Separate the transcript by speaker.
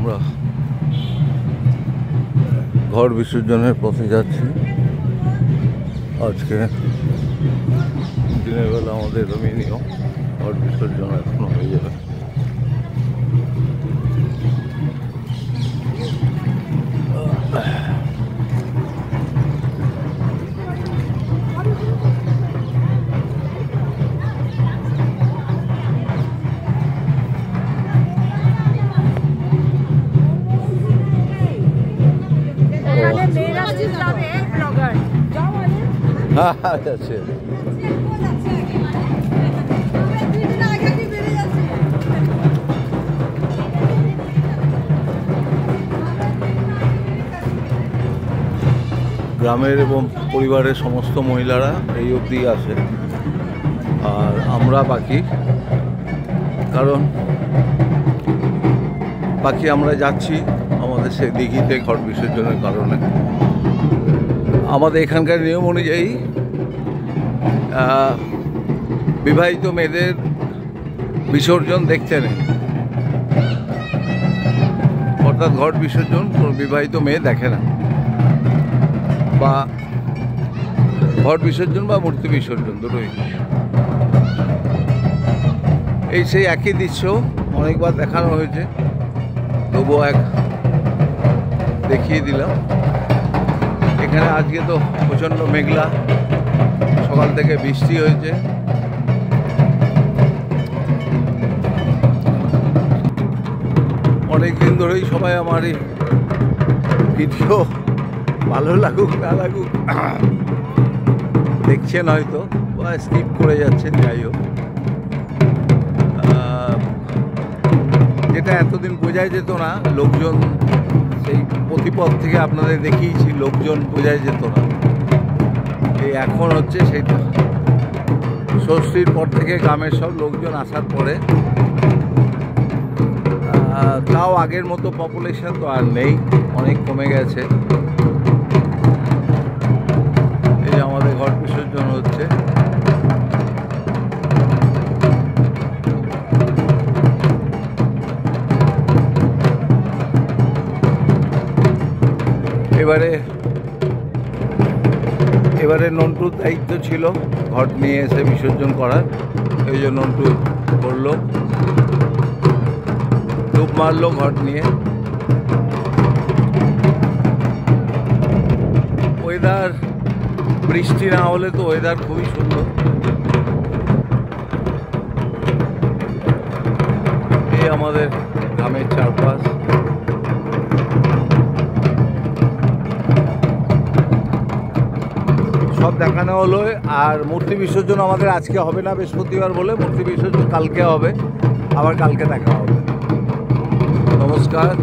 Speaker 1: আমরা ঘর বিসর্জনের পথে যাচ্ছি। আজকে দিনের বেলা আমাদের এরকমই নিয়ম, ঘর বিসর্জন এখনো হয়ে যাবে। আছে গ্রামের এবং পরিবারের সমস্ত মহিলারা এই অবধি আসে, আর আমরা বাকি, কারণ বাকি আমরা যাচ্ছি আমাদের সেই দিঘিতে ঘট বিসর্জনের কারণে। আমাদের এখানকার নিয়ম অনুযায়ী বিবাহিত মেয়েদের বিসর্জন দেখতে নেই, অর্থাৎ ঘট বিসর্জন কোনো বিবাহিত মেয়ে দেখে না, বা ঘট বিসর্জন বা মূর্তি বিসর্জন দুটোই। এই সেই একই দৃশ্য অনেকবার দেখানো হয়েছে, তবুও দেখিয়ে দিলাম। এখানে আজকে তো প্রচণ্ড মেঘলা, সকাল থেকে বৃষ্টি হয়েছে। অনেক দিন ধরেই সবাই আমার এই ভিডিও ভালো লাগুক না লাগুক দেখছেন হয়তো, বা স্কিপ করে যাচ্ছেন, যাই হোক। যেটা এতদিন বোঝাই যেত না, লোকজন সেই প্রতিপদ থেকে আপনাদের দেখিয়েছি, লোকজন বোঝাই যেত না, এই এখন হচ্ছে সেইটা। ষষ্ঠীর পর থেকে গ্রামের সব লোকজন আসার পরে, তাও আগের মতো পপুলেশন তো আর নেই, অনেক কমে গেছে। এই যে আমাদের ঘট বিসর্জন হচ্ছে, এবারে নন্টুর দায়িত্ব ছিল ঘট নিয়ে এসে বিসর্জন করার, এই জন্য নন্টু করলো, ডুব মারলো ঘট নিয়ে। ওয়েদার বৃষ্টি না হলে তো ওয়েদার খুবই সুন্দর। এই আমাদের গ্রামের চারপাশ, সব দেখানো হলো। আর মূর্তি বিসর্জন আমাদের আজকে হবে না, বৃহস্পতিবার বলে, মূর্তি বিসর্জন কালকে হবে, আবার কালকে দেখা হবে। নমস্কার।